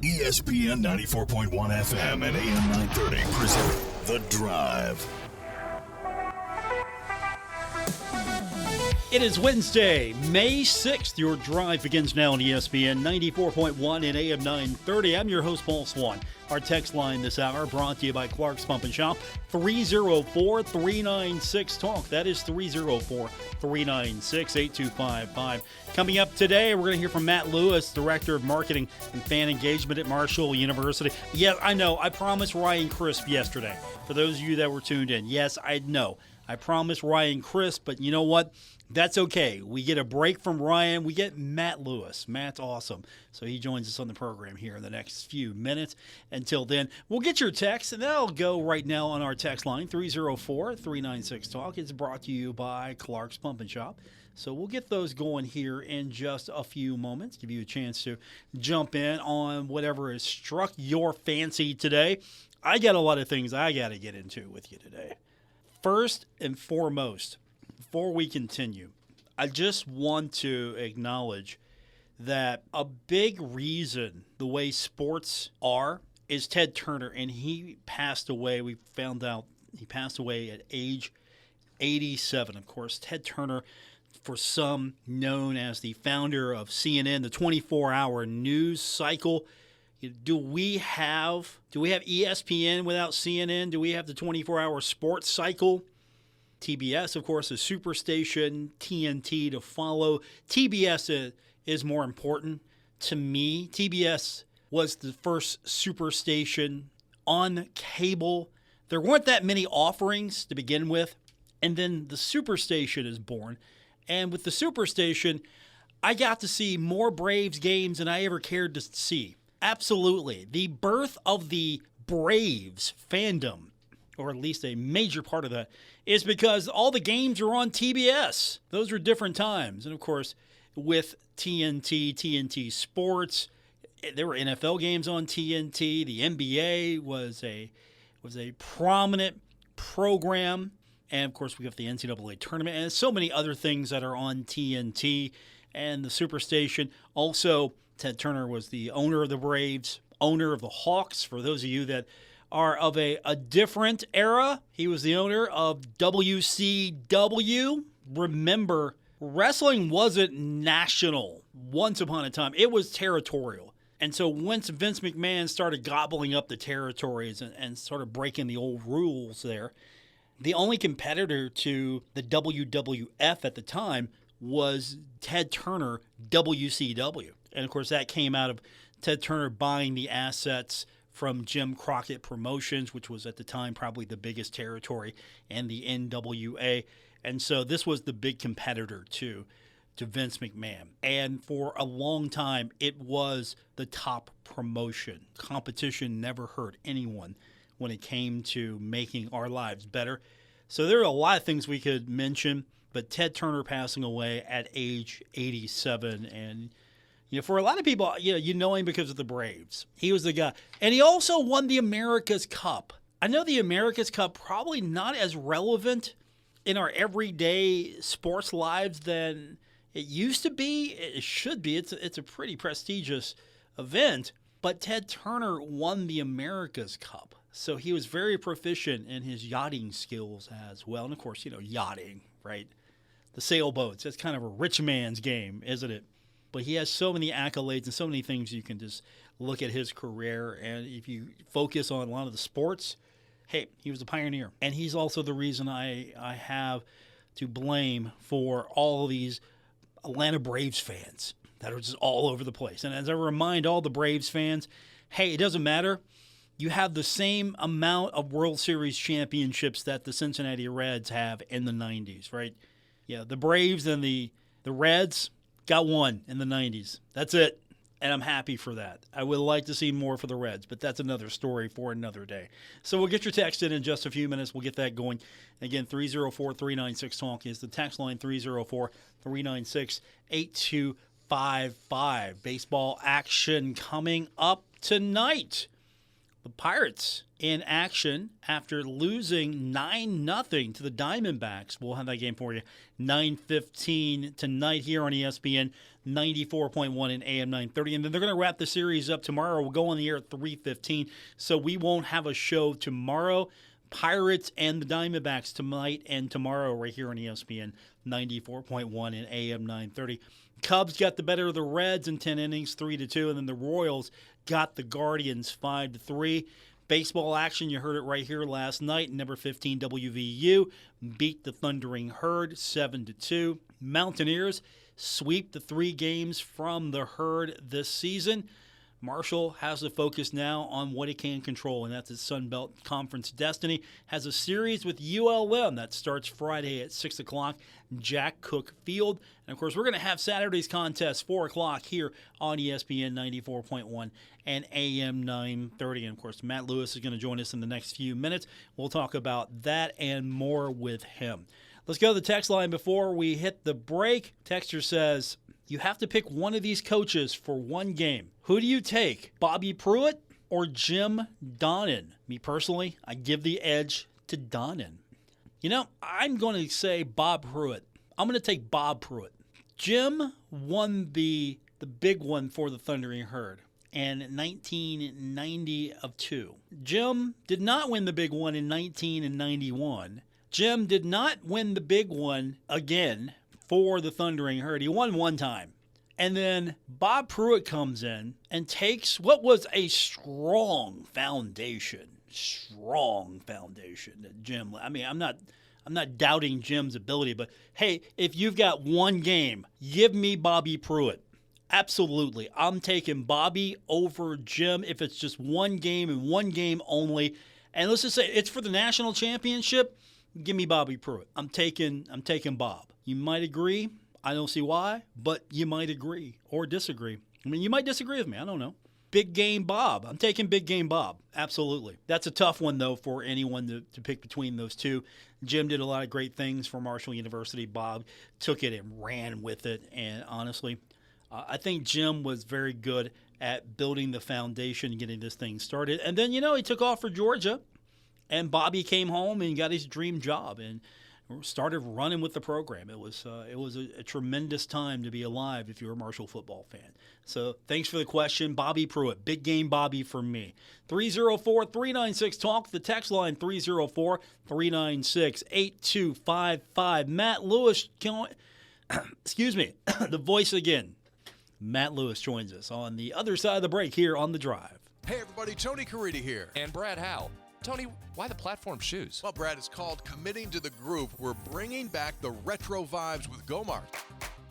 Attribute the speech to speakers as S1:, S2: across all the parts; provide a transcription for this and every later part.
S1: ESPN 94.1 FM and AM 930 present The Drive.
S2: It is Wednesday, May 6th. Your drive begins now on ESPN 94.1 and AM 930. I'm your host, Paul Swann. Our text line this hour brought to you by Clark's Pump and Shop, 304-396-TALK. That is 304-396-8255. Coming up today, we're going to hear from Matt Lewis, Director of Marketing and Fan Engagement at Marshall University. Yes, I know, I promised Ryan Crisp yesterday. For those of you that were tuned in, yes, I know. I promised Ryan Crisp, but you know what? That's okay. We get a break from Ryan. We get Matt Lewis. Matt's awesome. So he joins us on the program here in the next few minutes. Until then, we'll get your text, and that'll go right now on our text line, 304-396-TALK. It's brought to you by Clark's Pump and Shop. So we'll get those going here in just a few moments, give you a chance to jump in on whatever has struck your fancy today. I got a lot of things I got to get into with you today. First and foremost, before we continue, I just want to acknowledge that a big reason the way sports are is Ted Turner, and he passed away. We found out he passed away at age 87. Of course, Ted Turner, for some, known as the founder of CNN, the 24-hour news cycle. Do we have ESPN without CNN? Do we have the 24-hour sports cycle? TBS, of course, is Superstation, TNT to follow. TBS is more important to me. TBS was the first Superstation on cable. There weren't that many offerings to begin with, and then the Superstation is born. And with the Superstation, I got to see more Braves games than I ever cared to see. Absolutely. The birth of the Braves fandom, or at least a major part of that, is because all the games are on TBS. Those are different times. And, of course, with TNT Sports, there were NFL games on TNT. The NBA was a prominent program. And, of course, we have the NCAA tournament and so many other things that are on TNT and the Superstation. Also, Ted Turner was the owner of the Braves, owner of the Hawks. For those of you that are of a different era, he was the owner of WCW. Remember, wrestling wasn't national once upon a time. It was territorial. And so once Vince McMahon started gobbling up the territories and started breaking the old rules there, the only competitor to the WWF at the time was Ted Turner, WCW. And, of course, that came out of Ted Turner buying the assets from Jim Crockett Promotions, which was at the time probably the biggest territory, and the NWA. And so this was the big competitor to Vince McMahon. And for a long time, it was the top promotion. Competition never hurt anyone when it came to making our lives better. So there are a lot of things we could mention, but Ted Turner passing away at age 87, and for a lot of people, you know him because of the Braves. He was the guy. And he also won the America's Cup. I know the America's Cup probably not as relevant in our everyday sports lives than it used to be. It should be. It's a pretty prestigious event. But Ted Turner won the America's Cup. So he was very proficient in his yachting skills as well. And, of course, yachting, right? The sailboats. That's kind of a rich man's game, isn't it? But he has so many accolades and so many things you can just look at his career. And if you focus on a lot of the sports, hey, he was a pioneer. And he's also the reason I have to blame for all of these Atlanta Braves fans that are just all over the place. And as I remind all the Braves fans, hey, it doesn't matter. You have the same amount of World Series championships that the Cincinnati Reds have in the 90s, right? Yeah, the Braves and the Reds got one in the 90s. That's it. And I'm happy for that. I would like to see more for the Reds, but that's another story for another day. So we'll get your text in just a few minutes. We'll get that going. Again, 304-396-TALK is the text line, 304-396-8255. Baseball action coming up tonight. The Pirates in action after losing 9-0 to the Diamondbacks. We'll have that game for you 9:15 tonight here on ESPN 94.1 and AM 930. And then they're going to wrap the series up tomorrow. We'll go on the air at 3:15, so we won't have a show tomorrow. Pirates and the Diamondbacks tonight and tomorrow right here on ESPN 94.1 and AM 930. Cubs got the better of the Reds in 10 innings, 3-2, and then the Royals got the Guardians 5-3. Baseball action, you heard it right here last night. Number 15 WVU beat the Thundering Herd 7-2. Mountaineers sweep the 3 games from the Herd this season. Marshall has to focus now on what it can control, and that's its Sun Belt Conference destiny. Has a series with ULM that starts Friday at 6 o'clock, Jack Cook Field. And, of course, we're going to have Saturday's contest, 4 o'clock here on ESPN 94.1 and AM 930. And, of course, Matt Lewis is going to join us in the next few minutes. We'll talk about that and more with him. Let's go to the text line before we hit the break. Texter says, you have to pick one of these coaches for one game. Who do you take, Bobby Pruitt or Jim Donnan? Me personally, I give the edge to Donnan. You know, I'm going to say Bob Pruitt. I'm going to take Bob Pruitt. Jim won the big one for the Thundering Herd in 1990. Jim did not win the big one in 1991. Jim did not win the big one again for the Thundering Herd. He won one time. And then Bob Pruitt comes in and takes what was a strong foundation that Jim, I mean, I'm not doubting Jim's ability, but hey, if you've got one game, give me Bobby Pruitt. Absolutely. I'm taking Bobby over Jim if it's just one game and one game only. And let's just say it's for the national championship. Give me Bobby Pruitt. I'm taking Bob. You might agree. I don't see why, but you might agree or disagree. I mean, you might disagree with me. I don't know. Big game Bob. I'm taking big game Bob. Absolutely. That's a tough one, though, for anyone to pick between those two. Jim did a lot of great things for Marshall University. Bob took it and ran with it. And honestly, I think Jim was very good at building the foundation and getting this thing started. And then, he took off for Georgia. And Bobby came home and got his dream job and started running with the program. It was a tremendous time to be alive if you're a Marshall football fan. So thanks for the question, Bobby Pruitt. Big game Bobby for me. 304-396-TALK. The text line 304-396-8255. Matt Lewis, excuse me, the voice again. Matt Lewis joins us on the other side of the break here on The Drive.
S3: Hey everybody, Tony Caridi here.
S4: And Brad Howe. Tony, why the platform shoes?
S3: Well, Brad, it's called Committing to the Groove. We're bringing back the retro vibes with Gomart.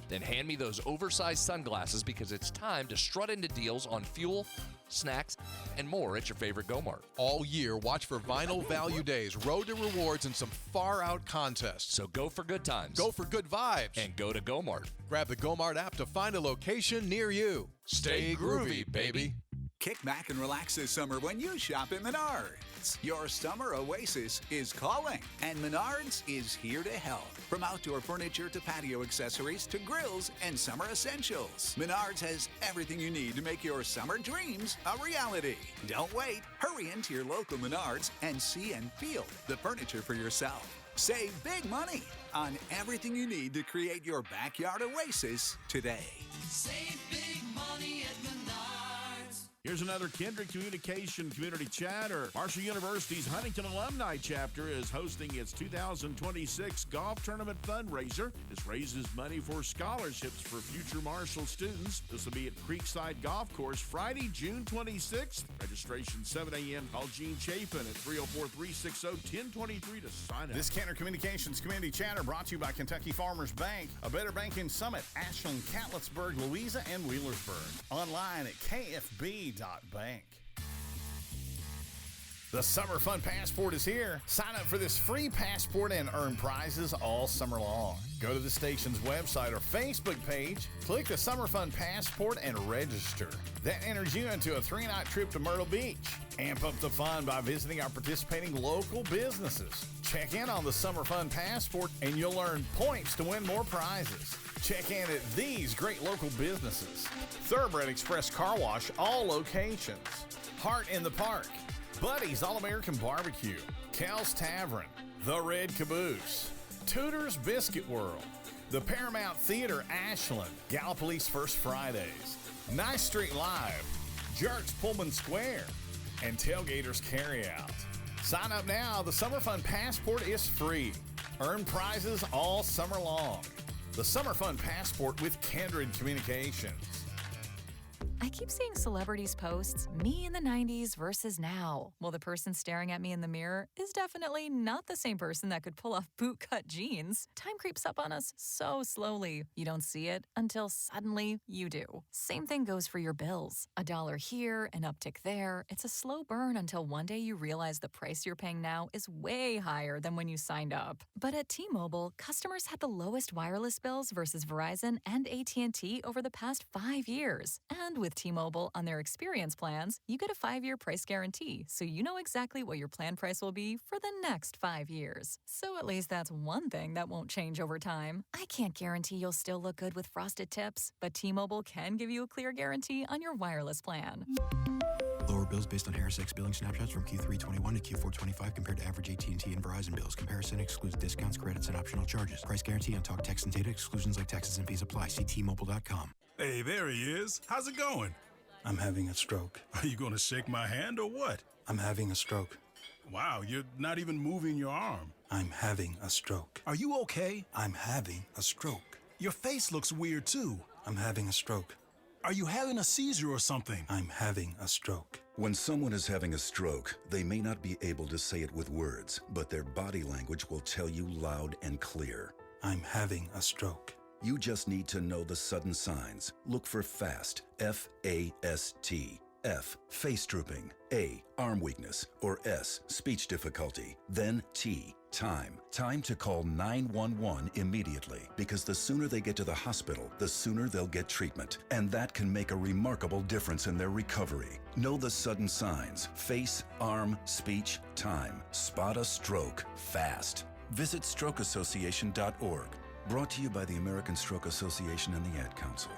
S4: Then hand me those oversized sunglasses because it's time to strut into deals on fuel, snacks, and more at your favorite Gomart.
S3: All year, watch for Vinyl Value Days, Road to Rewards, and some far-out contests.
S4: So go for good times.
S3: Go for good vibes.
S4: And go to Gomart.
S3: Grab the Gomart app to find a location near you. Stay groovy, baby.
S5: Kick back and relax this summer when you shop at Menards. Your summer oasis is calling, and Menards is here to help. From outdoor furniture to patio accessories to grills and summer essentials, Menards has everything you need to make your summer dreams a reality. Don't wait. Hurry into your local Menards and see and feel the furniture for yourself. Save big money on everything you need to create your backyard oasis today.
S6: Save big money at Menards.
S7: Here's another Kindred Communication Community Chatter. Marshall University's Huntington Alumni Chapter is hosting its 2026 Golf Tournament fundraiser. This raises money for scholarships for future Marshall students. This will be at Creekside Golf Course Friday, June 26th. Registration 7 a.m. Call Gene Chapin at 304-360-1023 to sign up.
S8: This Cantor Communications Community Chatter brought to you by Kentucky Farmers Bank, a better bank in Summit, Ashland, Catlettsburg, Louisa, and Wheelersburg. Online at KFB.bank. The Summer Fun Passport is here. Sign up for this free passport and earn prizes all summer long. Go to the station's website or Facebook page, click the Summer Fun Passport, and register. That enters you into a 3-night trip to Myrtle Beach. Amp up the fun by visiting our participating local businesses. Check in on the Summer Fun Passport and you'll earn points to win more prizes. Check in at these great local businesses: Thoroughbred Express Car Wash, all locations; Heart in the Park; Buddy's All-American Barbecue, Cal's Tavern, The Red Caboose, Tudor's Biscuit World, the Paramount Theater Ashland, Gallipolis First Fridays, Nice Street Live, Jerks Pullman Square, and Tailgaters Carryout. Sign up now. The Summer Fun Passport is free. Earn prizes all summer long. The Summer Fun Passport with Kindred Communications.
S9: I keep seeing celebrities posts, me in the 90s versus now. Well, the person staring at me in the mirror is definitely not the same person that could pull off bootcut jeans. Time creeps up on us so slowly. You don't see it until suddenly you do. Same thing goes for your bills. $1 here, an uptick there. It's a slow burn until one day you realize the price you're paying now is way higher than when you signed up. But at T-Mobile, customers had the lowest wireless bills versus Verizon and AT&T over the past 5 years. And with T-Mobile on their experience plans, you get a 5-year price guarantee, so you know exactly what your plan price will be for the next 5 years. So at least that's one thing that won't change over time. I can't guarantee you'll still look good with frosted tips, but T-Mobile can give you a clear guarantee on your wireless plan.
S10: Lower bills based on Harris X billing snapshots from Q3 21 to Q4 25 compared to average AT&T and Verizon bills. Comparison excludes discounts, credits, and optional charges. Price guarantee on talk, text, and data. Exclusions like taxes and fees apply. See T-Mobile.com.
S11: Hey, there he is. How's it going?
S10: I'm having a stroke.
S11: Are you going to shake my hand or what?
S10: I'm having a stroke.
S11: Wow, you're not even moving your arm.
S10: I'm having a stroke.
S11: Are you okay?
S10: I'm having a stroke.
S11: Your face looks weird, too.
S10: I'm having a stroke.
S11: Are you having a seizure or something?
S10: I'm having a stroke.
S12: When someone is having a stroke, they may not be able to say it with words, but their body language will tell you loud and clear.
S10: I'm having a stroke.
S12: You just need to know the sudden signs. Look for FAST, F-A-S-T. F, face drooping. A, arm weakness. Or S, speech difficulty. Then T, time. Time to call 911 immediately, because the sooner they get to the hospital, the sooner they'll get treatment. And that can make a remarkable difference in their recovery. Know the sudden signs. Face, arm, speech, time. Spot a stroke fast. Visit strokeassociation.org. Brought to you by the American Stroke Association and the Ad Council.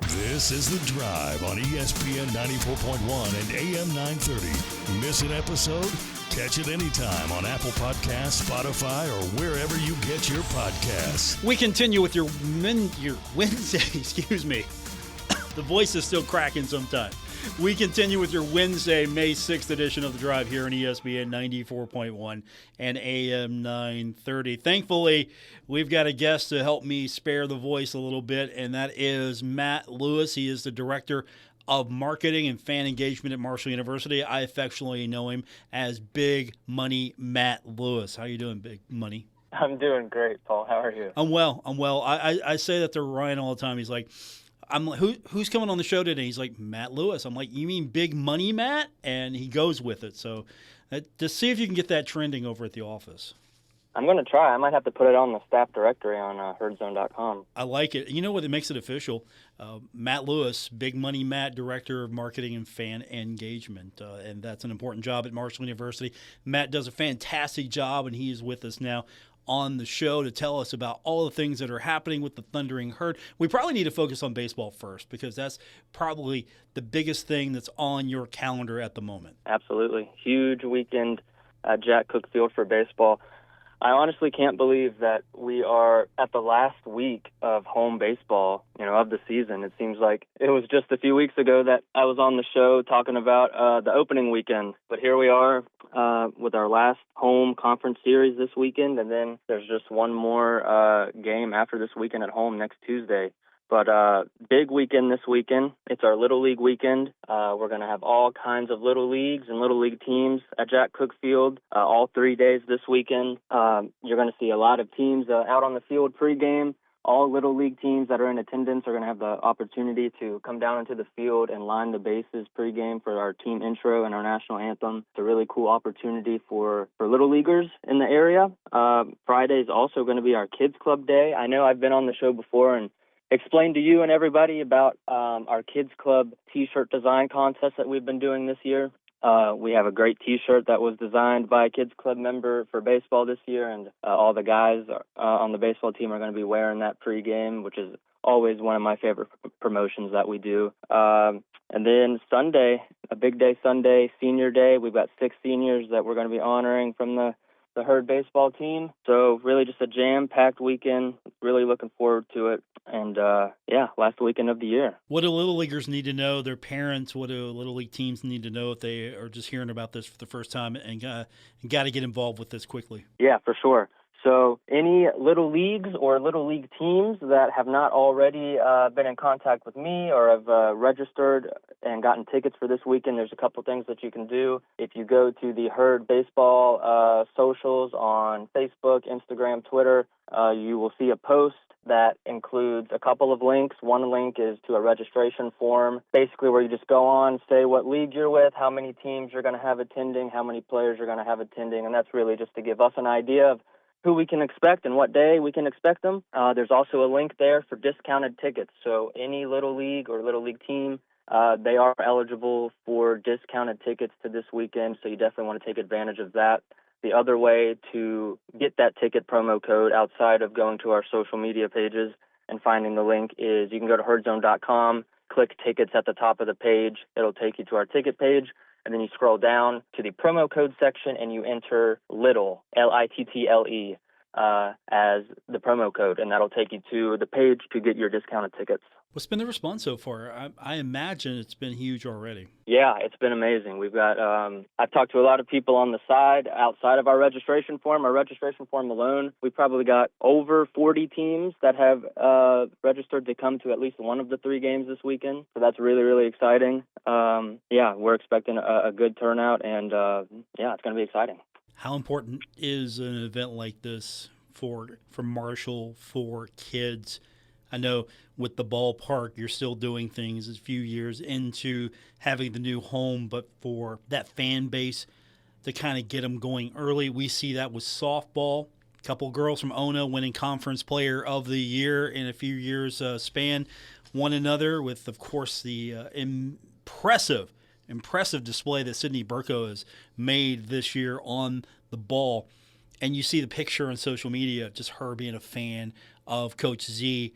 S1: This is The Drive on ESPN 94.1 and AM 930. Miss an episode? Catch it anytime on Apple Podcasts, Spotify, or wherever you get your podcasts.
S2: We continue with your Wednesday, excuse me. The voice is still cracking sometimes. We continue with your Wednesday, May 6th edition of The Drive here on ESPN 94.1 and AM 930. Thankfully, we've got a guest to help me spare the voice a little bit, and that is Matt Lewis. He is the director of marketing and fan engagement at Marshall University. I affectionately know him as Big Money Matt Lewis. How you doing, Big Money?
S13: I'm doing great, Paul. How are you?
S2: I'm well. I say that to Ryan all the time. He's like, I'm like, who's coming on the show today? He's like, Matt Lewis. I'm like, you mean Big Money Matt? And he goes with it. So just see if you can get that trending over at the office.
S13: I'm going to try. I might have to put it on the staff directory on herdzone.com.
S2: I like it. You know what? It makes it official. Matt Lewis, Big Money Matt, Director of Marketing and Fan Engagement. And that's an important job at Marshall University. Matt does a fantastic job, and he is with us now on the show to tell us about all the things that are happening with the Thundering Herd. We probably need to focus on baseball first, because that's probably the biggest thing that's on your calendar at the moment.
S13: Absolutely. Huge weekend at Jack Cook Field for baseball. I honestly can't believe that we are at the last week of home baseball, of the season. It seems like it was just a few weeks ago that I was on the show talking about the opening weekend. But here we are with our last home conference series this weekend, and then there's just one more game after this weekend at home next Tuesday. But big weekend this weekend. It's our Little League weekend. We're going to have all kinds of Little Leagues and Little League teams at Jack Cook Field all 3 days this weekend. You're going to see a lot of teams out on the field pregame. All Little League teams that are in attendance are going to have the opportunity to come down into the field and line the bases pregame for our team intro and our national anthem. It's a really cool opportunity for Little Leaguers in the area. Friday is also going to be our Kids Club Day. I know I've been on the show before and explain to you and everybody about our Kids Club T-shirt design contest that we've been doing this year. We have a great T-shirt that was designed by a Kids Club member for baseball this year, and all the guys on the baseball team are going to be wearing that pregame, which is always one of my favorite promotions that we do. And then Sunday, a big day Sunday, senior day, we've got 6 seniors that we're going to be honoring from the Herd baseball team. So really just a jam-packed weekend. Really looking forward to it. And, last weekend of the year.
S2: What do Little Leaguers need to know, their parents, what do Little League teams need to know if they are just hearing about this for the first time and got to get involved with this quickly?
S13: Yeah, for sure. So any Little Leagues or Little League teams that have not already been in contact with me or have registered and gotten tickets for this weekend, there's a couple things that you can do. If you go to the Herd Baseball socials on Facebook, Instagram, Twitter, you will see a post that includes a couple of links. One link is to a registration form, basically where you just go on, say what league you're with, how many teams you're going to have attending, how many players you're going to have attending, and that's really just to give us an idea of who we can expect and what day we can expect them. There's also a link there for discounted tickets. So any Little League or Little League team, they are eligible for discounted tickets to this weekend, so you definitely want to take advantage of that. The other way to get that ticket promo code outside of going to our social media pages and finding the link is you can go to herdzone.com, click tickets at the top of the page. It'll take you to our ticket page. And then you scroll down to the promo code section and you enter LITTLE, Little, as the promo code. And that'll take you to the page to get your discounted tickets.
S2: What's been the response so far? I imagine it's been huge already.
S13: Yeah, it's been amazing. We've got, I've talked to a lot of people on the side, outside of our registration form. Our registration form alone, we probably got over 40 teams that have registered to come to at least one of the 3 games this weekend. So that's really, really exciting. We're expecting a good turnout, and it's going to be exciting.
S2: How important is an event like this for Marshall, for kids? I know with the ballpark, you're still doing things a few years into having the new home, but for that fan base to kind of get them going early, we see that with softball. A couple girls from Ono winning Conference Player of the Year in a few years span one another with, of course, the impressive display that Sydney Burko has made this year on the ball. And you see the picture on social media, just her being a fan of Coach Z.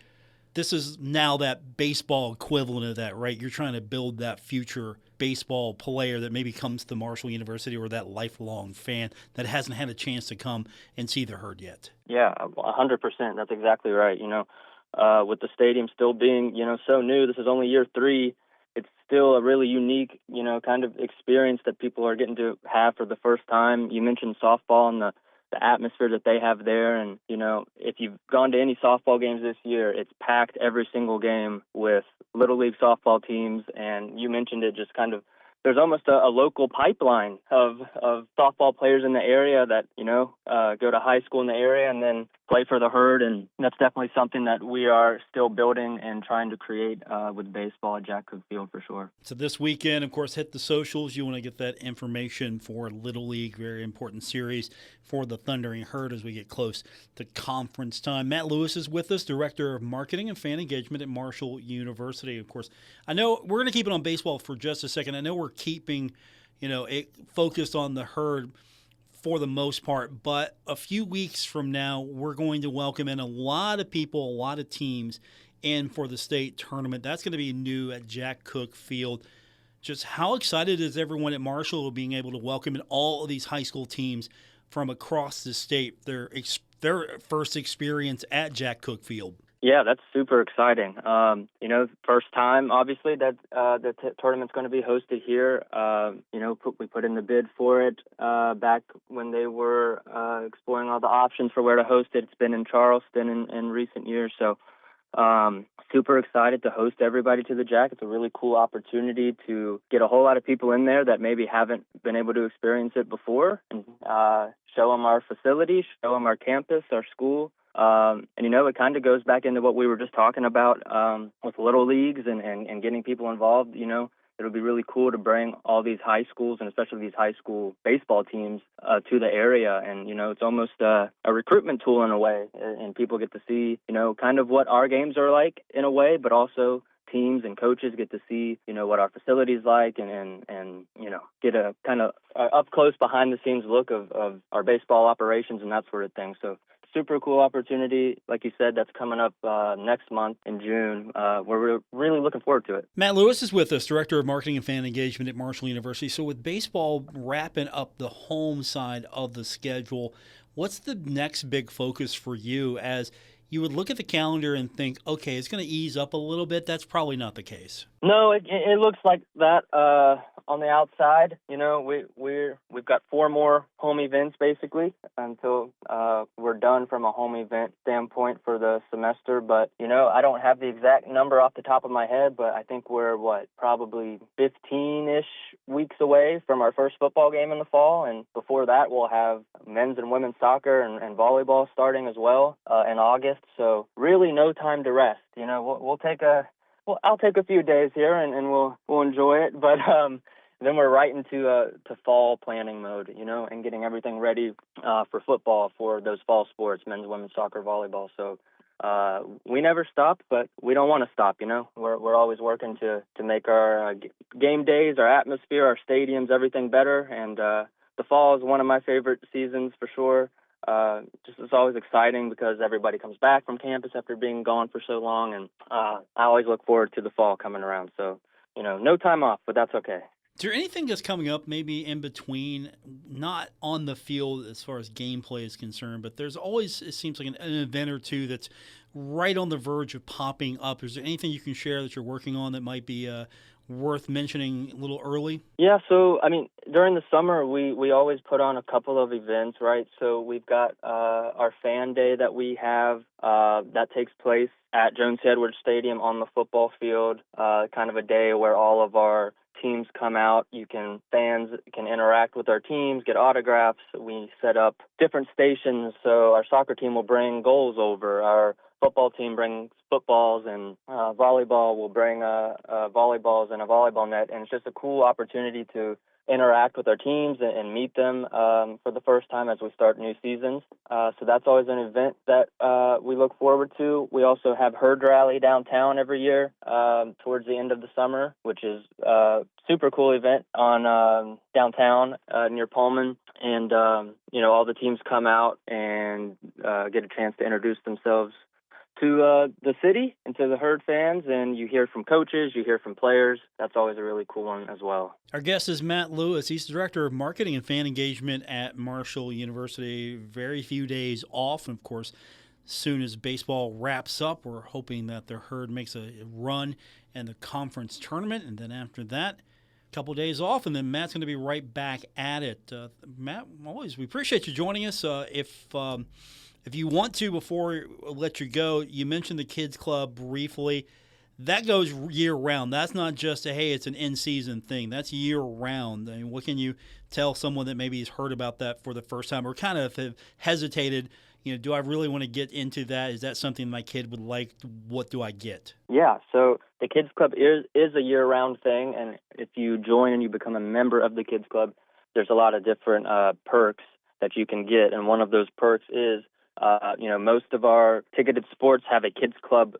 S2: This is now that baseball equivalent of that, right? You're trying to build that future baseball player that maybe comes to Marshall University, or that lifelong fan that hasn't had a chance to come and see the Herd yet.
S13: Yeah, 100%. That's exactly right. With the stadium still being, so new, this is only year 3. It's still a really unique, kind of experience that people are getting to have for the first time. You mentioned softball and the atmosphere that they have there. And, if you've gone to any softball games this year, it's packed every single game with Little League softball teams. And you mentioned it, just kind of, there's almost a local pipeline of softball players in the area that, go to high school in the area and then play for the Herd. And that's definitely something that we are still building and trying to create with baseball at Jack Cook Field for sure.
S2: So this weekend, of course, hit the socials. You want to get that information for Little League, very important series for the Thundering Herd as we get close to conference time. Matt Lewis is with us, Director of Marketing and Fan Engagement at Marshall University. Of course, I know we're going to keep it on baseball for just a second. I know we're keeping, it focused on the Herd for the most part, but a few weeks from now, we're going to welcome in a lot of people, a lot of teams in for the state tournament. That's going to be new at Jack Cook Field. Just how excited is everyone at Marshall being able to welcome in all of these high school teams from across the state, their first experience at Jack Cook Field?
S13: Yeah, that's super exciting. First time, obviously, that the tournament's going to be hosted here. We put in the bid for it back when they were exploring all the options for where to host it. It's been in Charleston in recent years, so super excited to host everybody to the Jack. It's a really cool opportunity to get a whole lot of people in there that maybe haven't been able to experience it before, and show them our facility, show them our campus, our school. It kind of goes back into what we were just talking about with Little Leagues and getting people involved. It'll be really cool to bring all these high schools, and especially these high school baseball teams, to the area. And, it's almost a recruitment tool in a way. And people get to see, kind of what our games are like in a way, but also teams and coaches get to see, what our facility's like and get a kind of up close behind the scenes look of our baseball operations and that sort of thing. So super cool opportunity. Like you said, that's coming up next month in June. We're really looking forward to it.
S2: Matt Lewis is with us, Director of Marketing and Fan Engagement at Marshall University. So with baseball wrapping up the home side of the schedule, what's the next big focus for you as you would look at the calendar and think, okay, it's going to ease up a little bit? That's probably not the case.
S13: No, it looks like that on the outside. We've got 4 more home events basically until we're done from a home event standpoint for the semester. But I don't have the exact number off the top of my head, but I think we're probably 15-ish weeks away from our first football game in the fall, and before that we'll have men's and women's soccer and volleyball starting as well in August. So really no time to rest. I'll take a few days here and we'll enjoy it, but then we're right into fall planning mode, and getting everything ready for football, for those fall sports, men's, women's soccer, volleyball. So we never stop, but we don't want to stop. We're always working to make our game days, our atmosphere, our stadiums, everything better. And the fall is one of my favorite seasons for sure. It's always exciting because everybody comes back from campus after being gone for so long, and I always look forward to the fall coming around. So, no time off, but that's okay.
S2: Is there anything that's coming up maybe in between, not on the field as far as gameplay is concerned, but there's always, it seems like an event or two that's right on the verge of popping up? Is there anything you can share that you're working on that might be worth mentioning a little early?
S13: Yeah, so, during the summer, we always put on a couple of events, right? So we've got our fan day that we have that takes place at Jones Edwards Stadium on the football field, kind of a day where all of our teams come out. Fans can interact with our teams, get autographs. We set up different stations, so our soccer team will bring goals over. Our football team brings footballs, and volleyball will bring volleyballs and a volleyball net. And it's just a cool opportunity to interact with our teams and meet them for the first time as we start new seasons. So that's always an event that we look forward to. We also have Herd Rally downtown every year towards the end of the summer, which is a super cool event on downtown near Pullman. And, all the teams come out and get a chance to introduce themselves to the city and to the Herd fans, and you hear from coaches, you hear from players. That's always a really cool one as well.
S2: Our guest is Matt Lewis. He's the Director of Marketing and Fan Engagement at Marshall University. Very few days off, and of course, as soon as baseball wraps up, we're hoping that the Herd makes a run in the conference tournament, and then after that, a couple days off, and then Matt's going to be right back at it. Matt, always, we appreciate you joining us. If you want to, before I let you go, you mentioned the Kids Club briefly. That goes year-round. That's not just it's an in-season thing. That's year-round. I mean, what can you tell someone that maybe has heard about that for the first time or kind of have hesitated, do I really want to get into that? Is that something my kid would like? What do I get?
S13: Yeah, so the Kids Club is a year-round thing, and if you join and you become a member of the Kids Club, there's a lot of different perks that you can get, and one of those perks is most of our ticketed sports have a Kids Club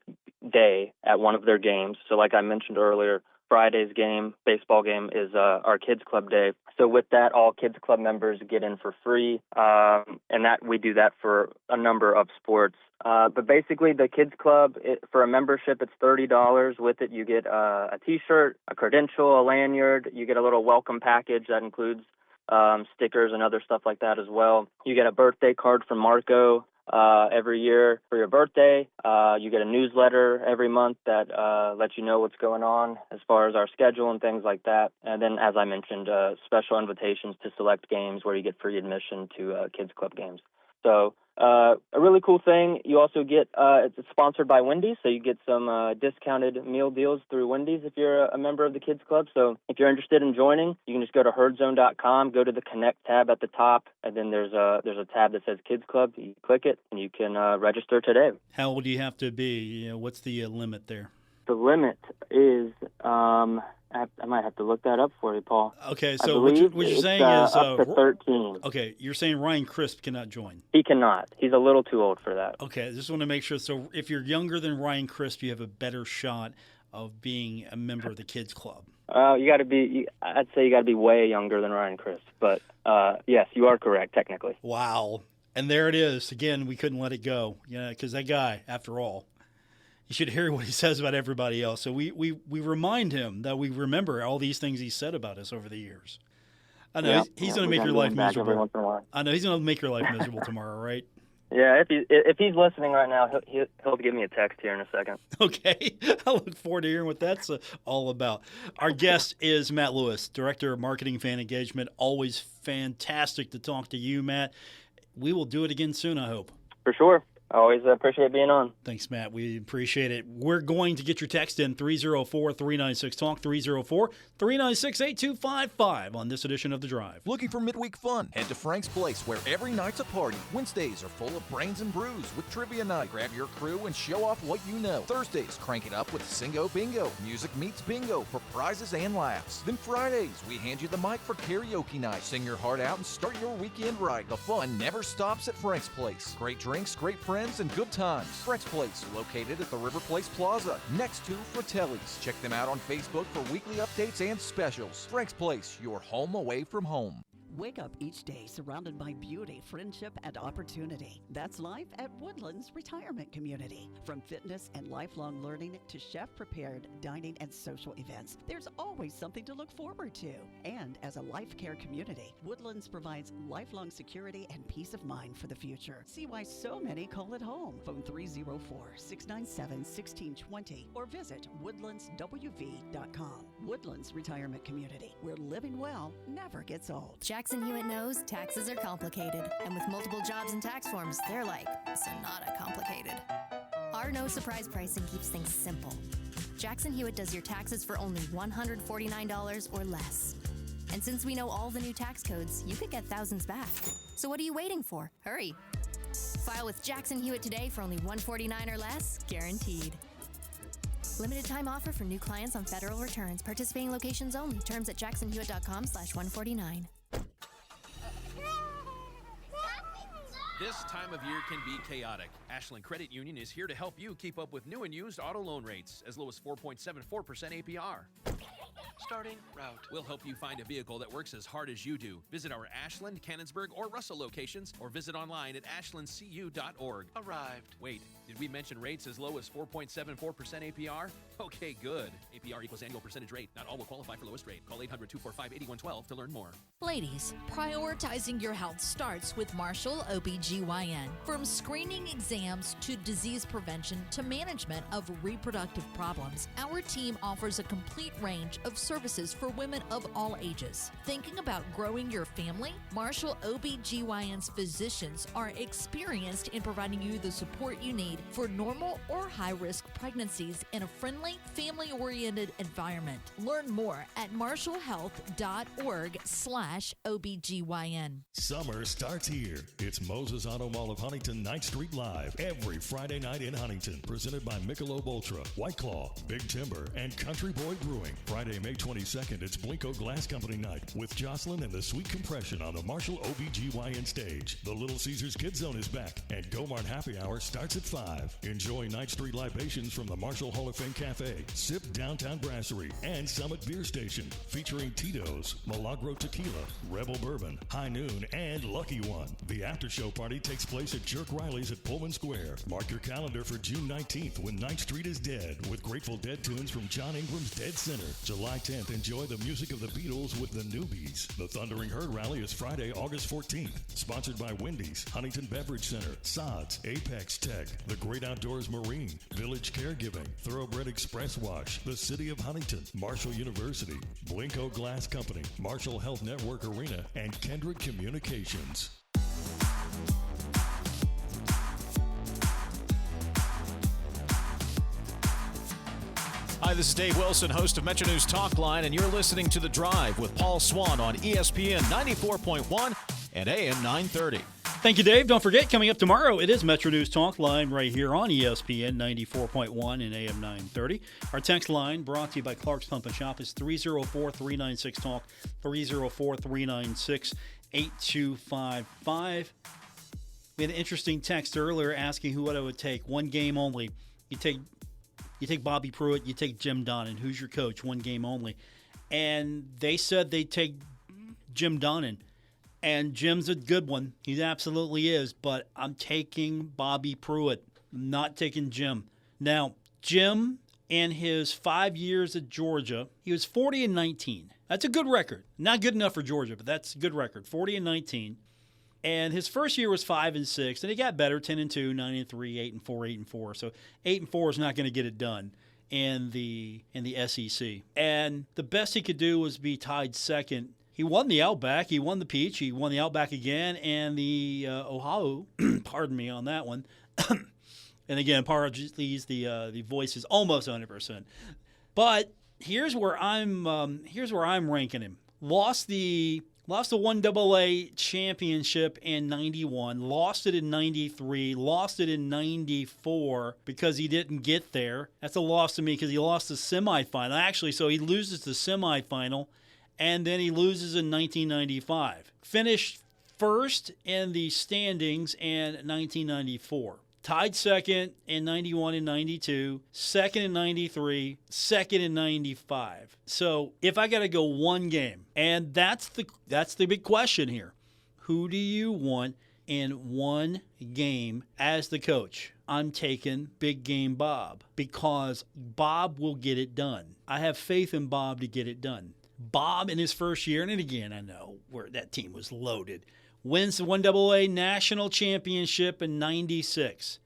S13: day at one of their games. So like I mentioned earlier, Friday's game, baseball game, is our Kids Club day. So with that, all Kids Club members get in for free, and that we do that for a number of sports. But basically, the Kids Club, for a membership, it's $30. With it, you get a T-shirt, a credential, a lanyard. You get a little welcome package that includes stickers and other stuff like that as well. You get a birthday card from Marco every year for your birthday. You get a newsletter every month that lets you know what's going on as far as our schedule and things like that. And then, as I mentioned, special invitations to select games where you get free admission to Kids Club games. So a really cool thing. You also get, it's sponsored by Wendy's, so you get some discounted meal deals through Wendy's if you're a member of the Kids Club. So if you're interested in joining, you can just go to herdzone.com, go to the Connect tab at the top, and then there's a tab that says Kids Club. You click it, and you can register today.
S2: How old do you have to be? What's the limit there?
S13: The limit is, I might have to look that up for you, Paul.
S2: Okay, so what you're saying is
S13: up to 13.
S2: Okay, you're saying Ryan Crisp cannot join.
S13: He cannot. He's a little too old for that.
S2: Okay, I just want to make sure. So if you're younger than Ryan Crisp, you have a better shot of being a member of the kids club?
S13: You got to be. I'd say you got to be way younger than Ryan Chris, but yes, you are correct technically.
S2: Wow. And there it is. Again, we couldn't let it go. Yeah, because that guy, after all, you should hear what he says about everybody else. So we remind him that we remember all these things he said about us over the years. I know he's going to make your life miserable. I know he's going to make your life miserable tomorrow, right?
S13: Yeah, if he's listening right now, he'll give me a text here in a second.
S2: Okay. I look forward to hearing what that's all about. Our guest is Matt Lewis, Director of Marketing Fan Engagement. Always fantastic to talk to you, Matt. We will do it again soon, I hope.
S13: For sure. I always appreciate being on.
S2: Thanks, Matt. We appreciate it. We're going to get your text in 304-396-TALK, 304-396-8255 on this edition of The Drive.
S14: Looking for midweek fun? Head to Frank's Place, where every night's a party. Wednesdays are full of brains and brews with trivia night. Grab your crew and show off what you know. Thursdays, crank it up with Singo Bingo. Music meets bingo for prizes and laughs. Then Fridays, we hand you the mic for karaoke night. Sing your heart out and start your weekend right. The fun never stops at Frank's Place. Great drinks, great friends, and good times. Frank's Place, located at the River Place Plaza, next to Fratelli's. Check them out on Facebook for weekly updates and specials. Frank's Place, your home away from home.
S15: Wake up each day surrounded by beauty, friendship, and opportunity. That's life at Woodlands Retirement Community. From fitness and lifelong learning to chef-prepared dining and social events, there's always something to look forward to. And as a life care community, Woodlands provides lifelong security and peace of mind for the future. See why so many call it home. Phone 304-697-1620 or visit woodlandswv.com. Woodlands Retirement Community, where living well never gets old.
S16: Jackson Hewitt knows taxes are complicated, and with multiple jobs and tax forms, they're like Sonata complicated. Our no surprise pricing keeps things simple. Jackson Hewitt does your taxes for only $149 or less. And since we know all the new tax codes, you could get thousands back. So what are you waiting for? Hurry. File with Jackson Hewitt today for only $149 or less, guaranteed. Limited time offer for new clients on federal returns. Participating locations only. Terms at jacksonhewitt.com/149.
S17: This time of year can be chaotic. Ashland Credit Union is here to help you keep up with new and used auto loan rates as low as 4.74% APR. Starting route. We'll help you find a vehicle that works as hard as you do. Visit our Ashland, Canonsburg, or Russell locations or visit online at ashlandcu.org. Arrived. Wait, did we mention rates as low as 4.74% APR? Okay, good. APR equals annual percentage rate. Not all will qualify for lowest rate. Call 800-245-8112 to learn more.
S18: Ladies, prioritizing your health starts with Marshall OBGYN. From screening exams to disease prevention to management of reproductive problems, our team offers a complete range of services for women of all ages. Thinking about growing your family? Marshall OBGYN's physicians are experienced in providing you the support you need for normal or high-risk pregnancies in a friendly, family-oriented environment. Learn more at marshallhealth.org/OBGYN.
S1: Summer starts here. It's Moses Auto Mall of Huntington Ninth Street Live every Friday night in Huntington. Presented by Michelob Ultra, White Claw, Big Timber, and Country Boy Brewing. Friday, May 22nd, it's Blinko Glass Company Night with Jocelyn and the Sweet Compression on the Marshall OBGYN stage. The Little Caesars Kids Zone is back, and Go-Mart Happy Hour starts at 5. Enjoy Ninth Street libations from the Marshall Hall of Fame Cafe, Sip Downtown Brasserie, and Summit Beer Station, featuring Tito's, Milagro Tequila, Rebel Bourbon, High Noon, and Lucky One. The after-show party takes place at Jerk Riley's at Pullman Square. Mark your calendar for June 19th when Ninth Street is dead with Grateful Dead tunes from John Ingram's Dead Center. July 10th, enjoy the music of the Beatles with the Newbies. The Thundering Herd Rally is Friday, August 14th. Sponsored by Wendy's, Huntington Beverage Center, Sods, Apex Tech, The Great Outdoors Marine, Village Caregiving, Thoroughbred Express Wash, the City of Huntington, Marshall University, Blinko Glass Company, Marshall Health Network Arena, and Kendrick Communications.
S19: Hi, this is Dave Wilson, host of Metro News Talk Line, and you're listening to The Drive with Paul Swann on ESPN 94.1 and AM 930.
S2: Thank you, Dave. Don't forget, coming up tomorrow, it is Metro News Talk Line right here on ESPN 94.1 and AM 930. Our text line, brought to you by Clark's Pump and Shop, is 304-396-TALK, 304-396-8255. We had an interesting text earlier asking what I would take. One game only. You You take Bobby Pruitt, you take Jim Donnan. Who's your coach? One game only. And they said they'd take Jim Donnan. And Jim's a good one. He absolutely is. But I'm taking Bobby Pruitt. I'm not taking Jim. Now, Jim, in his 5 years at Georgia, he was 40-19. That's a good record. Not good enough for Georgia, but that's a good record. 40-19. And his first year was 5-6, and he got better, 10-2, 9-3, 8-4, 8-4. So 8-4 is not going to get it done in the SEC. And the best he could do was be tied second. He won the Outback, he won the Peach, he won the Outback again, and the Oahu. Pardon me on that one. And again, apologies, the voice is almost 100%. But here's where I'm ranking him. Lost the 1AA championship in 91, lost it in 93, lost it in 94 because he didn't get there. That's a loss to me because he lost the semifinal. Actually, so he loses the semifinal, and then he loses in 1995. Finished first in the standings in 1994. Tied second in 91 and 92, second in 93, second in 95. So if I got to go one game, and that's the big question here. Who do you want in one game as the coach? I'm taking Big Game Bob because Bob will get it done. I have faith in Bob to get it done. Bob in his first year, and again, I know where that team was loaded, wins the 1AA National Championship in 96.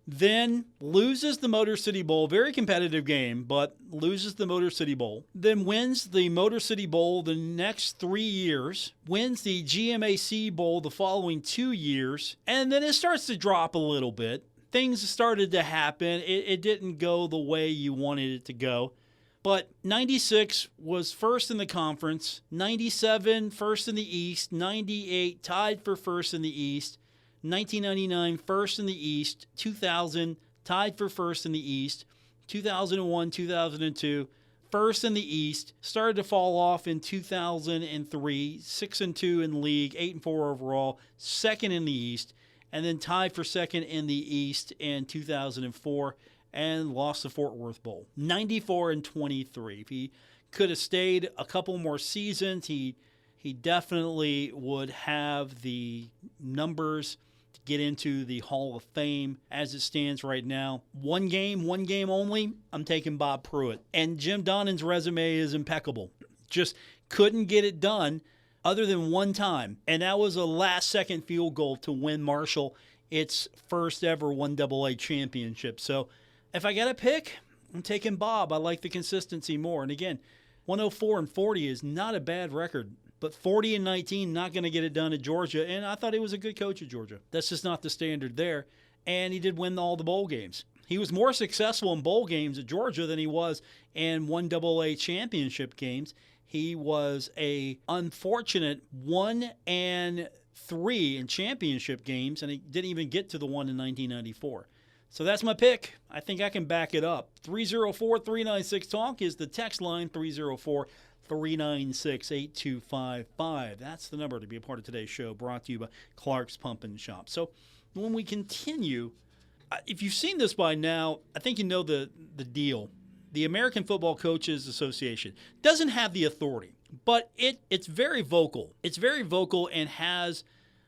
S2: Then loses the Motor City Bowl, very competitive game, but loses the Motor City Bowl. Then wins the Motor City Bowl the next 3 years, wins the GMAC Bowl the following 2 years, and then it starts to drop a little bit. Things started to happen. It didn't go the way you wanted it to go. But 96 was first in the conference, 97 first in the East, 98 tied for first in the East, 1999 first in the East, 2000 tied for first in the East, 2001, 2002 first in the East, started to fall off in 2003, 6-2 in league, 8-4 overall, second in the East, and then tied for second in the East in 2004. And lost the Fort Worth Bowl. 94-23. If he could have stayed a couple more seasons, he definitely would have the numbers to get into the Hall of Fame. As it stands right now, one game only, I'm taking Bob Pruitt. And Jim Donnan's resume is impeccable. Just couldn't get it done other than one time, and that was a last-second field goal to win Marshall its first ever 1AA championship. So if I got to pick, I'm taking Bob. I like the consistency more. And again, 104-40 is not a bad record, but 40-19 not going to get it done at Georgia. And I thought he was a good coach at Georgia. That's just not the standard there. And he did win all the bowl games. He was more successful in bowl games at Georgia than he was in 1AA championship games. He was a unfortunate 1-3 in championship games, and he didn't even get to the one in 1994. So that's my pick. I think I can back it up. 304-396-TALK is the text line, 304-396-8255. That's the number to be a part of today's show, brought to you by Clark's Pump and Shop. So when we continue, if you've seen this by now, I think you know the deal. The American Football Coaches Association doesn't have the authority, but it's very vocal. It's very vocal and has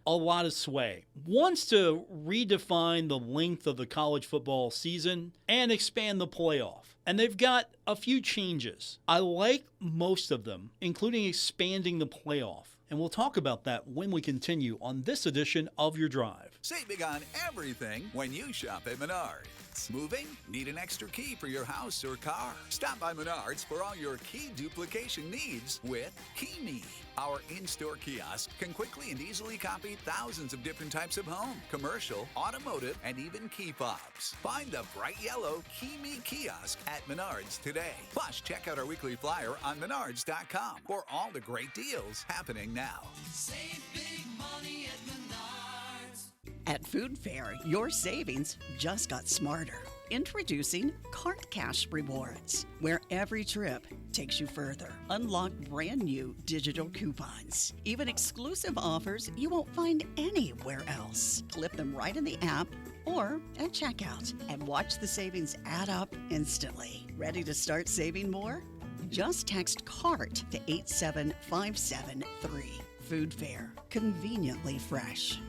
S2: a lot of sway. Wants to redefine the length of the college football season and expand the playoff. And they've got a few changes. I like most of them, including expanding the playoff. And we'll talk about that when we continue on this edition of Your Drive.
S5: Save big on everything when you shop at Menards. Moving? Need an extra key for your house or car? Stop by Menards for all your key duplication needs with KeyMe. Our in-store kiosk can quickly and easily copy thousands of different types of home, commercial, automotive, and even key fobs. Find the bright yellow KeyMe kiosk at Menards today. Plus, check out our weekly flyer on Menards.com for all the great deals happening now.
S6: Save big money at Menards.
S15: At Food Fair, your savings just got smarter. Introducing Cart Cash Rewards, where every trip takes you further. Unlock brand new digital coupons, even exclusive offers you won't find anywhere else. Clip them right in the app or at checkout and watch the savings add up instantly. Ready to start saving more? Just text CART to 87573. Food Fair, conveniently fresh.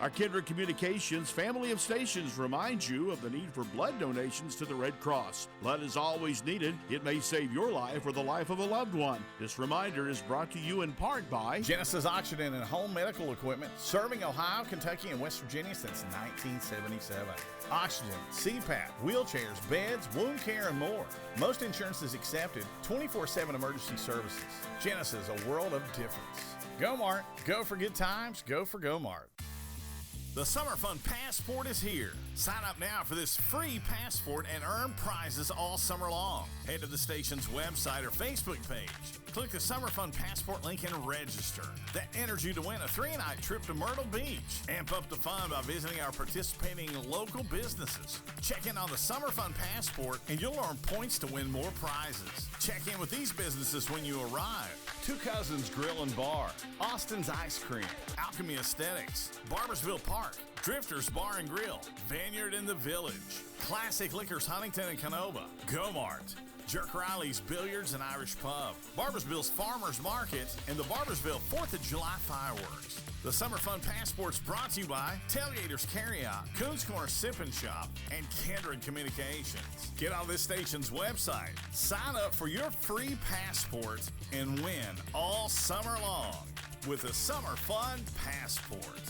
S7: Our Kindred Communications family of stations reminds you of the need for blood donations to the Red Cross. Blood is always needed. It may save your life or the life of a loved one. This reminder is brought to you in part by
S8: Genesis Oxygen and Home Medical Equipment, serving Ohio, Kentucky, and West Virginia since 1977. Oxygen, CPAP, wheelchairs, beds, wound care, and more. Most insurance is accepted, 24/7 emergency services. Genesis, a world of difference. Go Mart. Go for good times. Go for Go Mart. The Summer Fun Passport is here. Sign up now for this free passport and earn prizes all summer long. Head to the station's website or Facebook page. Click the Summer Fun Passport link and register. That enters you to win a 3-night trip to Myrtle Beach. Amp up the fun by visiting our participating local businesses. Check in on the Summer Fun Passport and you'll earn points to win more prizes. Check in with these businesses when you arrive. Two Cousins Grill and Bar, Austin's Ice Cream, Alchemy Aesthetics, Barbersville Park, Drifters Bar and Grill, Vineyard in the Village, Classic Liquors Huntington and Canova, Go Mart, Jerk Riley's Billiards and Irish Pub, Barbersville's Farmers Market, and the Barbersville 4th of July Fireworks. The Summer Fun Passport's brought to you by Tailgaters Carryout, Coons Corner Sip and Shop, and Kindred Communications. Get on this station's website, sign up for your free passport, and win all summer long with the Summer Fun Passport.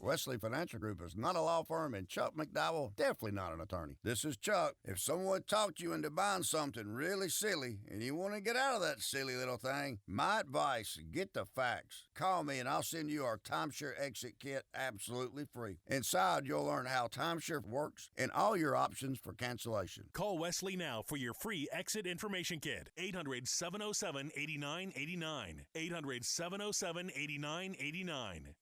S20: Wesley Financial Group is not a law firm, and Chuck McDowell definitely not an attorney. This is Chuck. If someone talked you into buying something really silly and you want to get out of that silly little thing, my advice, get the facts. Call me and I'll send you our timeshare exit kit absolutely free. Inside, you'll learn how timeshare works and all your options for cancellation.
S21: Call Wesley now for your free exit information kit. 800-707-8989. 800-707-8989.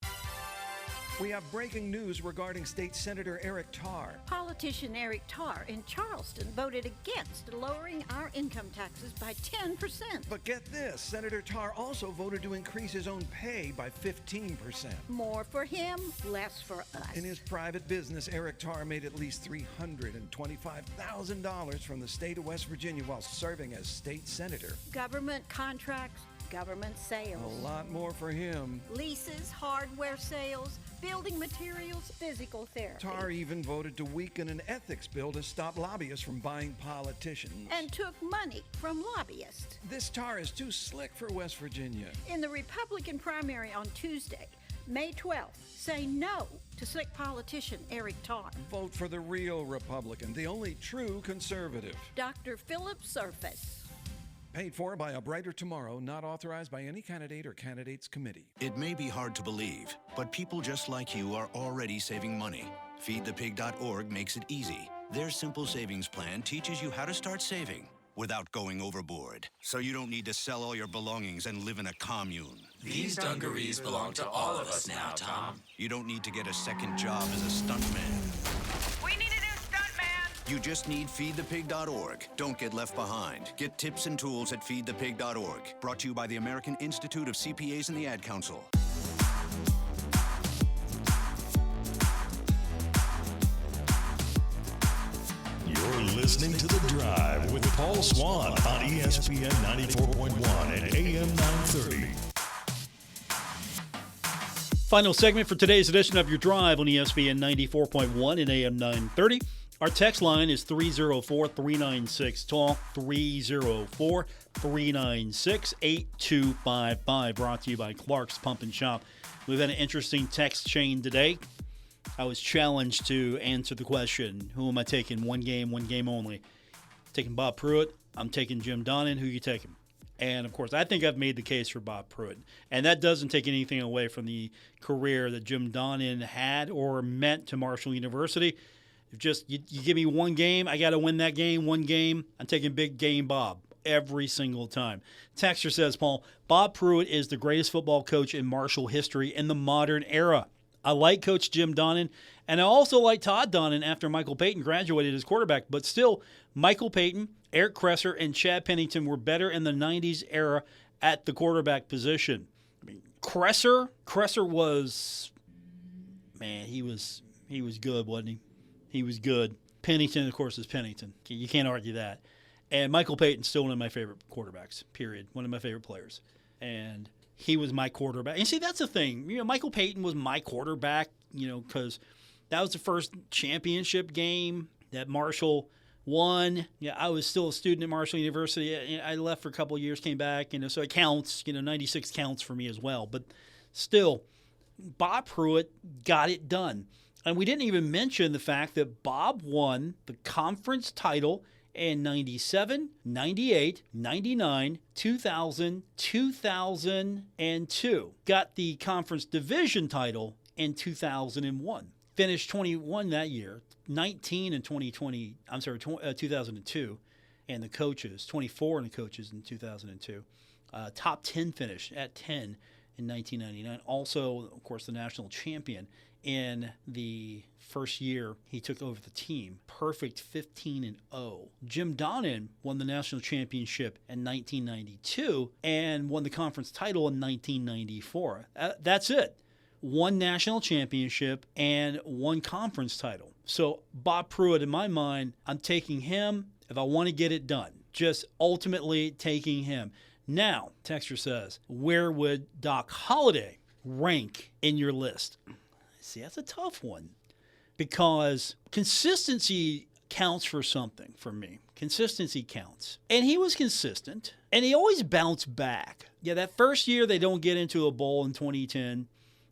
S22: We have breaking news regarding State Senator Eric Tarr.
S23: Politician Eric Tarr in Charleston voted against lowering our income taxes by 10%.
S22: But get this, Senator Tarr also voted to increase his own pay by 15%.
S23: More for him, less for us.
S22: In his private business, Eric Tarr made at least $325,000 from the state of West Virginia while serving as state senator.
S23: Government contracts, government sales.
S22: A lot more for him.
S23: Leases, hardware sales, building materials, physical therapy.
S22: Tarr even voted to weaken an ethics bill to stop lobbyists from buying politicians.
S23: And took money from lobbyists.
S22: This Tarr is too slick for West Virginia.
S23: In the Republican primary on Tuesday, May 12th, say no to slick politician Eric Tarr.
S22: Vote for the real Republican, the only true conservative.
S23: Dr. Philip Surface.
S22: Paid for by A Brighter Tomorrow, not authorized by any candidate or candidates committee.
S10: It may be hard to believe, but people just like you are already saving money. FeedThePig.org makes it easy. Their simple savings plan teaches you how to start saving without going overboard. So you don't need to sell all your belongings and live in a commune.
S6: These dungarees belong to all of us now, Tom.
S10: You don't need to get a second job as a stuntman.
S6: We need a new stuntman!
S10: You just need FeedThePig.org. Don't get left behind. Get tips and tools at FeedThePig.org. Brought to you by the American Institute of CPAs and the Ad Council.
S1: You're listening to The Drive with Paul Swann on ESPN 94.1 and AM 930.
S2: Final segment for today's edition of Your Drive on ESPN 94.1 and AM 930. Our text line is 304-396-TALK, 304-396-8255, brought to you by Clark's Pump and Shop. We've had an interesting text chain today. I was challenged to answer the question, who am I taking? One game only. Taking Bob Pruitt. I'm taking Jim Donnan. Who you taking? And, of course, I think I've made the case for Bob Pruitt. And that doesn't take anything away from the career that Jim Donnan had or meant to Marshall University. If just you give me one game, I got to win that game, one game. I'm taking big game Bob every single time. Texter says, Paul, Bob Pruitt is the greatest football coach in Marshall history in the modern era. I like Coach Jim Donnan, and I also like Todd Donnan after Michael Payton graduated as quarterback. But still, Michael Payton, Eric Kresser, and Chad Pennington were better in the 90s era at the quarterback position. I mean, Kresser was, man, he was He was good, wasn't he? He was good. Pennington, of course, is Pennington. You can't argue that. And Michael Payton's still one of my favorite quarterbacks, period. One of my favorite players. And he was my quarterback. And see, that's the thing. Michael Payton was my quarterback, because that was the first championship game that Marshall won. Yeah, I was still a student at Marshall University. I left for a couple of years, came back, so it counts. 96 counts for me as well. But still, Bob Pruitt got it done. And we didn't even mention the fact that Bob won the conference title in 97, 98, 99, 2000, 2002. Got the conference division title in 2001. Finished 21 that year, 19 in 2002. And the coaches, 24 in the coaches in 2002. Top 10 finish at 10 in 1999. Also, of course, the national champion in the first year he took over the team. Perfect 15-0. Jim Donnan won the national championship in 1992 and won the conference title in 1994. That's it. One national championship and one conference title. So Bob Pruitt, in my mind, I'm taking him if I want to get it done. Just ultimately taking him. Now, Texter says, where would Doc Holliday rank in your list? See, that's a tough one because consistency counts for something for me. Consistency counts. And he was consistent, and he always bounced back. Yeah, that first year they don't get into a bowl in 2010,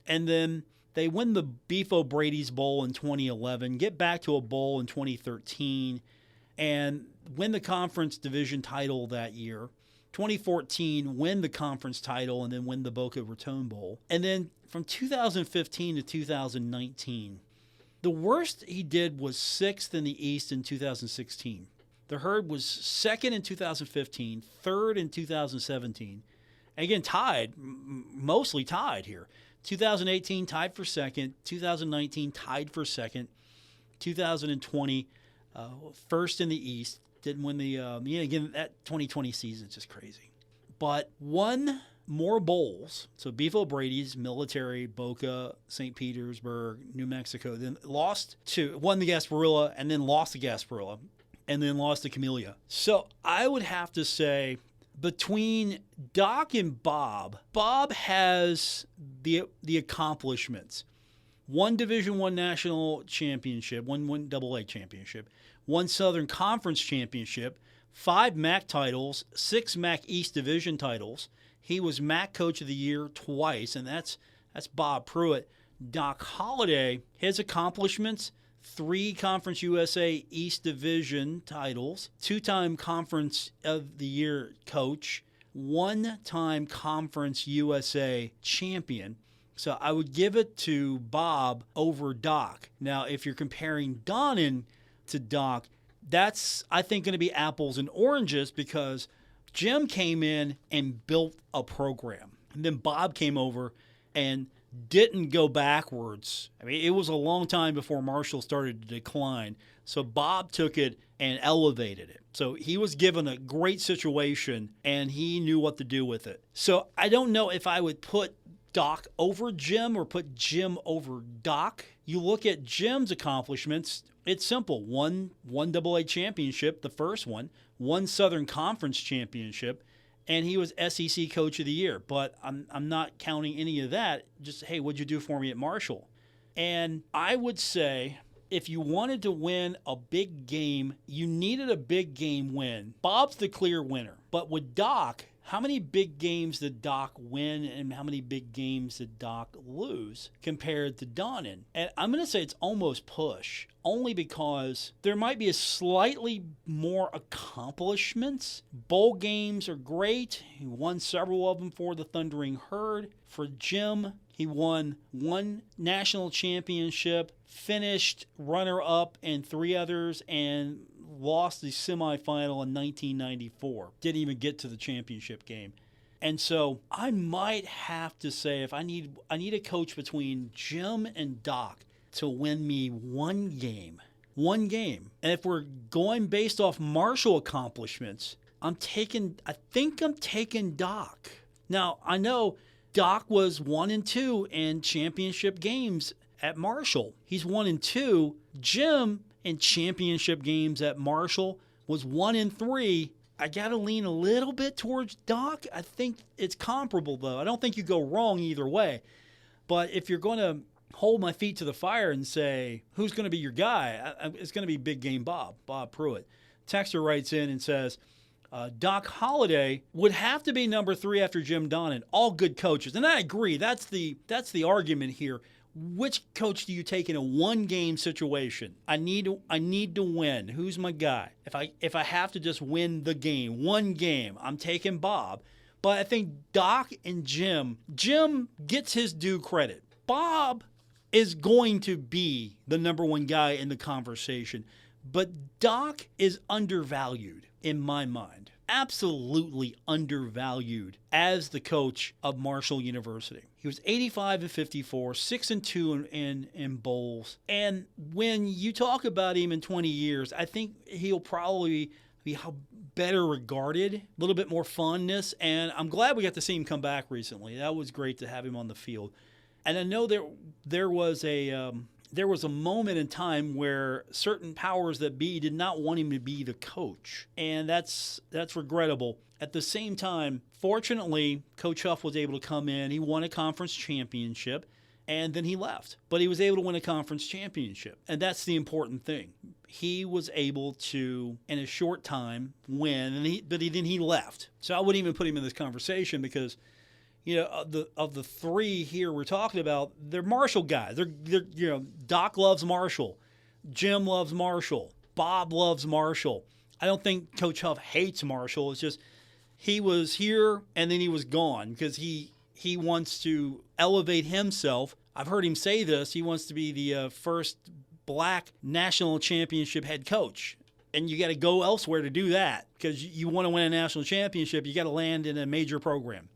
S2: and then they win the Beef O'Brady's Bowl in 2011, get back to a bowl in 2013, and win the conference division title that year. 2014, win the conference title and then win the Boca Raton Bowl. And then from 2015 to 2019, the worst he did was 6th in the East in 2016. The Herd was 2nd in 2015, 3rd in 2017. And again, tied, mostly tied here. 2018, tied for 2nd. 2019, tied for 2nd. 2020, 1st in the East. Didn't win the, again, that 2020 season is just crazy. But won more bowls. So Beef O'Brady's, Military, Boca, St. Petersburg, New Mexico. Then won the Gasparilla and then lost the Gasparilla and then lost the Camellia. So I would have to say between Doc and Bob has the accomplishments. One Division I national championship, one AA championship, one Southern Conference championship, 5 MAC titles, 6 MAC East Division titles. He was MAC Coach of the Year twice, and that's Bob Pruitt. Doc Holliday, his accomplishments, 3 Conference USA East Division titles, 2-time Conference of the Year coach, 1-time Conference USA champion. So I would give it to Bob over Doc. Now, if you're comparing Donnan to Doc, that's, I think, going to be apples and oranges because Jim came in and built a program. And then Bob came over and didn't go backwards. I mean, it was a long time before Marshall started to decline. So Bob took it and elevated it. So he was given a great situation, and he knew what to do with it. So I don't know if I would put Doc over Jim or put Jim over Doc. You look at Jim's accomplishments, it's simple. One AA championship, the first one Southern Conference championship, and he was SEC Coach of the Year. But I'm not counting any of that. Just, hey, what'd you do for me at Marshall? And I would say if you wanted to win a big game, you needed a big game win. Bob's the clear winner. But with Doc, how many big games did Doc win and how many big games did Doc lose compared to Donnan? And I'm going to say it's almost push, only because there might be a slightly more accomplishments. Bowl games are great. He won several of them for the Thundering Herd. For Jim, he won 1 national championship, finished runner-up in 3 others, and lost the semifinal in 1994. Didn't even get to the championship game. And so I might have to say if I need a coach between Jim and Doc to win me one game. And if we're going based off Marshall accomplishments, I think I'm taking Doc. Now, I know Doc was 1-2 in championship games at Marshall. He's 1-2. Jim in championship games at Marshall was 1-3. I got to lean a little bit towards Doc. I think it's comparable, though. I don't think you go wrong either way. But if you're going to hold my feet to the fire and say, who's going to be your guy? It's going to be Big Game Bob Pruitt. Texter writes in and says, Doc Holliday would have to be number 3 after Jim Donnan. All good coaches. And I agree. That's the argument here. Which coach do you take in a one-game situation? I need to win. Who's my guy? If I have to just win the game, one game, I'm taking Bob. But I think Doc and Jim gets his due credit. Bob is going to be the number 1 guy in the conversation. But Doc is undervalued in my mind. Absolutely undervalued as the coach of Marshall University. He was 85-54, 6-2 in bowls. And when you talk about him in 20 years, I think he'll probably be better regarded, a little bit more fondness. And I'm glad we got to see him come back recently. That was great to have him on the field. And I know there was a moment in time where certain powers that be did not want him to be the coach, and that's regrettable. At the same time, fortunately, Coach Huff was able to come in. He won a conference championship, and then he left. But he was able to win a conference championship, and that's the important thing. He was able to, in a short time, win, and then he left. So I wouldn't even put him in this conversation because, of the 3 here we're talking about, they're Marshall guys. They're Doc loves Marshall, Jim loves Marshall, Bob loves Marshall. I don't think Coach Huff hates Marshall. It's just he was here and then he was gone because he wants to elevate himself. I've heard him say this. He wants to be the first black national championship head coach. And you got to go elsewhere to do that because you want to win a national championship. You got to land in a major program.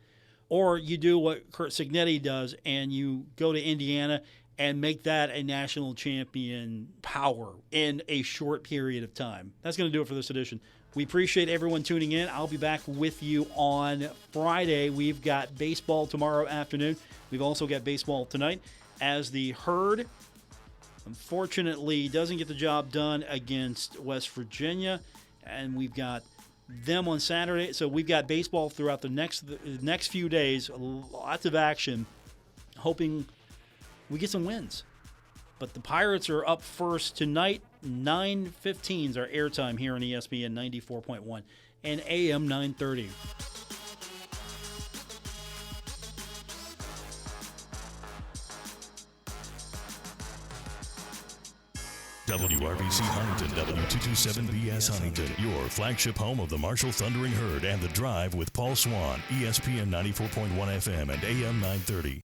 S2: Or you do what Kurt Signetti does and you go to Indiana and make that a national champion power in a short period of time. That's going to do it for this edition. We appreciate everyone tuning in. I'll be back with you on Friday. We've got baseball tomorrow afternoon. We've also got baseball tonight as the Herd, unfortunately, doesn't get the job done against West Virginia. And we've got them on Saturday. So we've got baseball throughout the next few days. Lots of action. Hoping we get some wins. But the Pirates are up first tonight. 9:15 is our airtime here on ESPN 94.1 and AM 930.
S1: WRBC Huntington, W227BS Huntington, your flagship home of the Marshall Thundering Herd and The Drive with Paul Swann, ESPN 94.1 FM and AM 930.